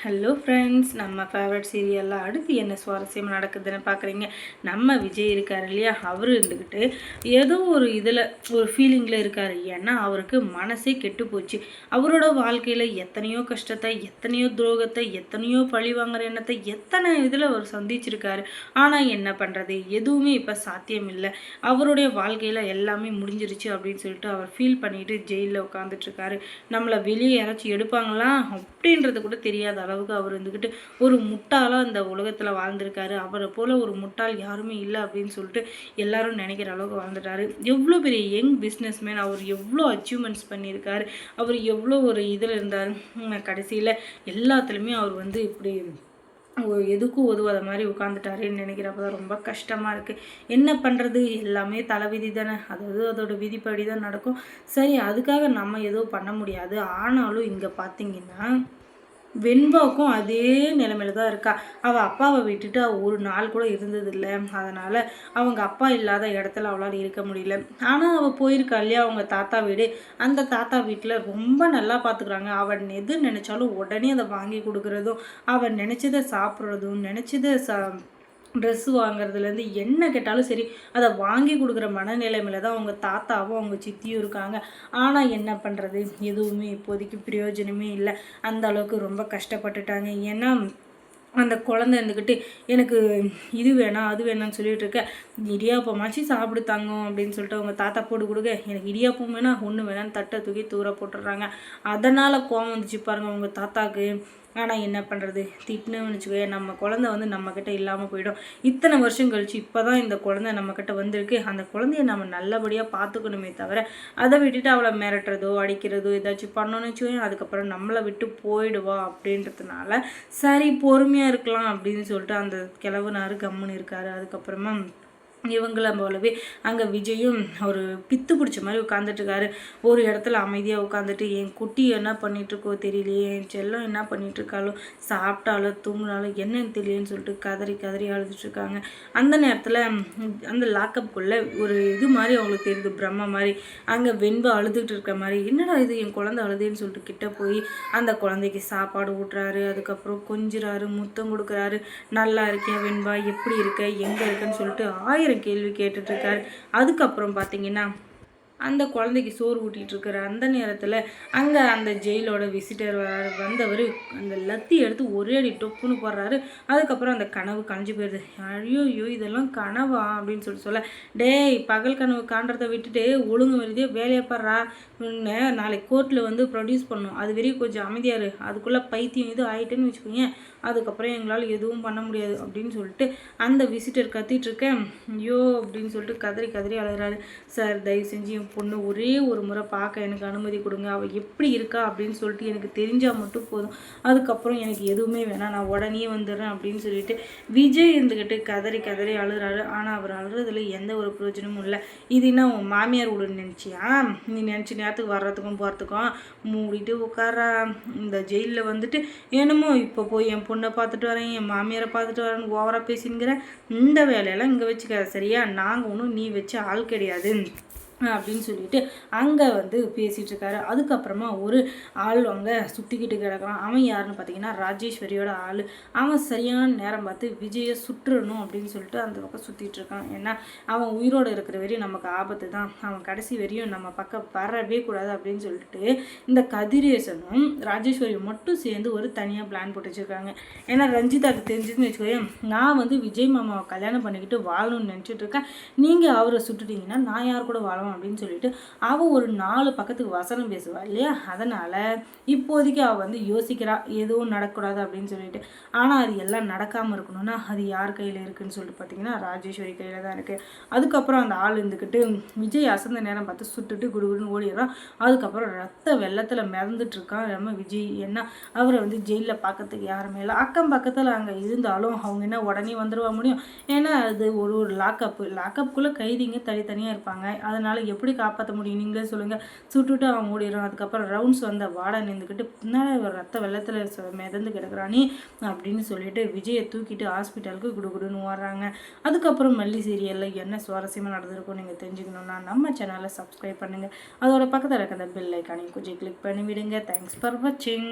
Hello friends, நம்ம favourite சீரியலில் அடுத்து என்ன சுவாரஸ்யமாக நடக்குதுன்னு பார்க்குறீங்க. நம்ம விஜய் இருக்கார் இல்லையா, அவர் இருந்துக்கிட்டு ஏதோ ஒரு இதில் ஒரு ஃபீலிங்கில் இருக்கார். ஏன்னா அவருக்கு மனசே கெட்டு போச்சு. அவரோட வாழ்க்கையில் எத்தனையோ கஷ்டத்தை, எத்தனையோ துரோகத்தை, எத்தனையோ பழி வாங்குற எண்ணத்தை, எத்தனை இதில் அவர் சந்திச்சிருக்காரு. ஆனால் என்ன பண்ணுறது, எதுவுமே இப்போ சாத்தியம் இல்லை. அவருடைய வாழ்க்கையில் எல்லாமே முடிஞ்சிருச்சு அப்படின்னு சொல்லிட்டு அவர் ஃபீல் பண்ணிட்டு ஜெயிலில் உட்காந்துட்ருக்காரு. நம்மளை வெளியே யாராச்சும் எடுப்பாங்களா அப்படின்றது கூட தெரியாத அளவுக்கு அவர் இருந்துக்கிட்டு ஒரு முட்டாளாக இந்த உலகத்தில் வாழ்ந்திருக்காரு. அவரை போல் ஒரு முட்டாள் யாருமே இல்லை அப்படின்னு சொல்லிட்டு எல்லாரும் நினைக்கிற அளவுக்கு வாழ்ந்துட்டாரு. எவ்வளோ பெரிய யங் பிஸ்னஸ்மேன், அவர் எவ்வளோ அச்சீவ்மெண்ட்ஸ் பண்ணியிருக்காரு, அவர் எவ்வளோ ஒரு இதில் இருந்தார். கடைசியில் எல்லாத்துலேயுமே அவர் வந்து இப்படி எதுக்கும் உதவாத மாதிரி உட்காந்துட்டாருன்னு நினைக்கிறப்ப தான் ரொம்ப கஷ்டமாக இருக்குது. என்ன பண்ணுறது, எல்லாமே தலைவிதி தானே, அதாவது அதோட விதிப்படி தான் நடக்கும். சரி, அதுக்காக நம்ம எதுவும் பண்ண முடியாது. ஆனாலும் இங்கே பார்த்தீங்கன்னா வெண்பாவுக்கும் அதே நிலைமையில தான் இருக்கா. அவள் அப்பாவை விட்டுட்டு ஒரு நாள் கூட இருந்ததில்லை. அதனால் அவங்க அப்பா இல்லாத இடத்துல அவளால் இருக்க முடியல. ஆனால் அவள் போயிருக்கா இல்லையா அவங்க தாத்தா வீடு. அந்த தாத்தா வீட்டில் ரொம்ப நல்லா பார்த்துக்குறாங்க. அவள் எது நினச்சாலும் உடனே அதை வாங்கி கொடுக்குறதும், அவள் நினச்சதை சாப்பிட்றதும், நினச்சதை ட்ரெஸ்ஸு வாங்குறதுலேருந்து என்ன கேட்டாலும் சரி அதை வாங்கி கொடுக்குற மனநிலைமையில தான் அவங்க தாத்தாவும் அவங்க சித்தியும் இருக்காங்க. ஆனால் என்ன பண்ணுறது, எதுவுமே இப்போதைக்கு பிரயோஜனமே இல்லை. அந்த அளவுக்கு ரொம்ப கஷ்டப்பட்டுட்டாங்க. ஏன்னா அந்த குழந்தை இருந்துக்கிட்டு எனக்கு இது வேணாம் அது வேணாம்னு சொல்லிட்டு இருக்க, இடியாப்பமாச்சு சாப்பிடுத்தாங்க அப்படின்னு சொல்லிட்டு அவங்க தாத்தா போட்டு கொடுக்க, எனக்கு இடியாப்பம் வேணாம் ஒன்று வேணான்னு தட்டை தூக்கி தூர போட்டுடுறாங்க. அதனால் கோவம் வந்துச்சு பாருங்கள் அவங்க தாத்தாக்கு. ஆனால் என்ன பண்ணுறது, திட்டுன்னு வச்சுக்கோ, நம்ம குழந்தை வந்து நம்மக்கிட்ட இல்லாமல் போயிடும். இத்தனை வருஷம் கழிச்சு இப்போ தான் இந்த குழந்தை நம்மக்கிட்ட வந்திருக்கு. அந்த குழந்தைய நம்ம நல்லபடியாக பார்த்துக்கணுமே தவிர அதை விட்டுட்டு அவளை மிரட்டுறதோ அடிக்கிறதோ ஏதாச்சும் பண்ணணும்னு வச்சுக்கோங்க, அதுக்கப்புறம் நம்மளை விட்டு போயிடுவா. அப்படின்றதுனால சரி பொறுமையாக இருக்கலாம் அப்படின்னு சொல்லிட்டு அந்த கிழவனாரு கம்முன்னு இருக்காரு. அதுக்கப்புறமா இவங்கள போலவே அங்கே விஜயும் ஒரு பித்து பிடிச்ச மாதிரி உட்காந்துட்ருக்காரு. ஒரு இடத்துல அமைதியாக உட்காந்துட்டு என் குட்டி என்ன பண்ணிகிட்ருக்கோ தெரியலையே, என் செல்லம் என்ன பண்ணிகிட்ருக்காளோ, சாப்பிட்டாலோ தூங்கினாலும் என்னன்னு தெரியலேன்னு சொல்லிட்டு கதறி கதறி அழுதுட்ருக்காங்க. அந்த நேரத்தில் அந்த லாக்கப்புக்குள்ளே ஒரு இது மாதிரி அவங்களுக்கு தெரியுது, பிரம்ம மாதிரி. அங்கே வெண்பா அழுதுகிட்டு இருக்க மாதிரி, என்னடா இது என் குழந்தை அழுதுன்னு சொல்லிட்டு கிட்ட போய் அந்த குழந்தைக்கு சாப்பாடு ஊட்டுறாரு. அதுக்கப்புறம் கொஞ்சிறாரு, முத்தம் கொடுக்குறாரு. நல்லா இருக்கியா வெண்பா, எப்படி இருக்க, எங்கே இருக்குன்னு சொல்லிட்டு 1000 கேள்வி கேட்டுட்ருக்காரு. அதுக்கப்புறம் பார்த்தீங்கன்னா அந்த குழந்தைக்கு சோறு ஊட்டிகிட்டு இருக்கிற அந்த நேரத்தில் அங்கே அந்த ஜெயிலோட விசிட்டர் வந்தவர் அந்த லத்தி எடுத்து ஒரே அடி டொப்புன்னு போடுறாரு. அதுக்கப்புறம் அந்த கனவு கலைஞ்சு போயிடுது. ஐயோ இதெல்லாம் கனவா அப்படின்னு சொல்ல, டேய் பகல் கனவு காண்றதை விட்டுட்டு ஒழுங்கு வருதே வேலையை பாடுறா, நாளைக்கு கோர்ட்டில் வந்து ப்ரொடியூஸ் பண்ணும், அது வரையும் கொஞ்சம் அமைதியாரு, அதுக்குள்ளே பைத்தியம் இது ஆகிட்டேன்னு வச்சுக்கோங்க, அதுக்கப்புறம் எங்களால் எதுவும் பண்ண முடியாது அப்படின்னு சொல்லிட்டு அந்த விசிட்டர் கத்திட்டுருக்கேன். ஐயோ அப்படின்னு சொல்லிட்டு கதறி கதறி அழுகிறாரு. சார் தயவு செஞ்சு என் பொண்ணு ஒரே ஒரு முறை பார்க்க எனக்கு அனுமதி கொடுங்க, அவள் எப்படி இருக்கா அப்படின்னு சொல்லிட்டு எனக்கு தெரிஞ்சால் மட்டும் போதும், அதுக்கப்புறம் எனக்கு எதுவுமே வேணாம், நான் உடனே வந்துடுறேன் அப்படின்னு சொல்லிட்டு விஜய் இருந்துக்கிட்டு கதறி கதறி அழுகிறாரு. ஆனால் அவர் அழுறதுல எந்த ஒரு பிரயோஜனமும் இல்லை. இது என்ன உன் மாமியார் விடுன்னு நினச்சியா, நீ நினச்ச நேரத்துக்கு வர்றதுக்கும் போகிறதுக்கும் மூடிட்டு உட்காரா. இந்த ஜெயிலில் வந்துட்டு என்னமோ இப்போ போய் என் பொண்ணை பார்த்துட்டு வரேன், என் மாமியாரை பார்த்துட்டு வரேன்னு ஓவராக பேசிங்கிற இந்த வேலையெல்லாம் இங்கே வச்சுக்காத சரியா, நாங்கள் ஒன்றும் நீ வச்ச ஆள் கிடையாது அப்படின்னு சொல்லிட்டு அங்கே வந்து பேசிகிட்டு இருக்காரு. அதுக்கப்புறமா ஒரு ஆள் அங்கே சுட்டிக்கிட்டு கிடக்கிறான். அவன் யாருன்னு பார்த்தீங்கன்னா ராஜேஸ்வரியோட ஆள். அவன் சரியான நேரம் பார்த்து விஜயை சுட்டுறணும் அப்படின்னு சொல்லிட்டு அந்த பக்கம் சுற்றிட்டு இருக்கான். ஏன்னா அவன் உயிரோடு இருக்கிற வரையும் நமக்கு ஆபத்து தான், அவன் கடைசி வரையும் நம்ம பக்கம் வரவே கூடாது அப்படின்னு சொல்லிட்டு இந்த கதிரேசனும் ராஜேஸ்வரியும் மட்டும் சேர்ந்து ஒரு தனியாக பிளான் போட்டு வச்சுருக்காங்க. ஏன்னா ரஞ்சிதாக்கு தெரிஞ்சுன்னு வச்சுக்கோங்க, நான் வந்து விஜய் மாமாவை கல்யாணம் பண்ணிக்கிட்டு வாழணும்னு நினச்சிட்டு இருக்கேன், நீங்கள் அவரை சுட்டுட்டீங்கன்னா நான் யார் கூட வாழணும் அப்படின்னு சொல்லிட்டு அவள் ஒரு 4 பக்கத்துக்கு வசனம் பேசுவா இல்லையா. அதனால் இப்போதைக்கு அவள் வந்து யோசிக்கிறா எதுவும் நடக்கூடாது அப்படின்னு சொல்லிட்டு. ஆனால் அது எல்லாம் நடக்காமல் இருக்கணும்னா அது யார் கையில் இருக்குதுன்னு சொல்லிட்டு பார்த்தீங்கன்னா ராஜேஸ்வரி கையில் தான் இருக்குது. அதுக்கப்புறம் அந்த ஆள் இருந்துக்கிட்டு விஜய் அசந்த நேரம் பார்த்து சுட்டுட்டு குடுகுடுன்னு ஓடிடுறான். அதுக்கப்புறம் ரத்த வெள்ளத்தில் மிதந்துட்டுருக்கான் நம்ம விஜய். ஏன்னா அவரை வந்து ஜெயிலில் பார்க்கறதுக்கு யாருமே இல்லை. அக்கம் பக்கத்தில் அங்கே இருந்தாலும் அவங்க என்ன உடனே வந்துடுவா முடியும். ஏன்னா அது ஒரு லாக்கப்புக்குள்ளே கைதிங்க தனித்தனியாக இருப்பாங்க. அதனால் எப்படி காப்பாற்ற முடியும் நீங்களே சொல்லுங்கள். சுட்டுட்டு அவன் ஓடிடுறான். அதுக்கப்புறம் ரவுண்ட்ஸ் வந்த வார்டன் இருந்துக்கிட்டு பின்னாடி ரத்த வெள்ளத்தில் மிதந்து கிடக்குறானே அப்படின்னு சொல்லிட்டு விஜயை தூக்கிட்டு ஹாஸ்பிட்டலுக்கு குடுகுடுன்னு ஓடுறாங்க. அதுக்கப்புறம் மல்லி சீரியலில் என்ன சுவாரஸ்யமாக நடந்திருக்கும் நீங்கள் தெரிஞ்சுக்கணுன்னா நம்ம சேனலை சப்ஸ்கிரைப் பண்ணுங்கள். அதோட பக்கத்தில் இருக்க அந்த பெல் ஐக்கானையும் கொஞ்சம் கிளிக் பண்ணி விடுங்க. தேங்க்ஸ் ஃபார் வாட்சிங்.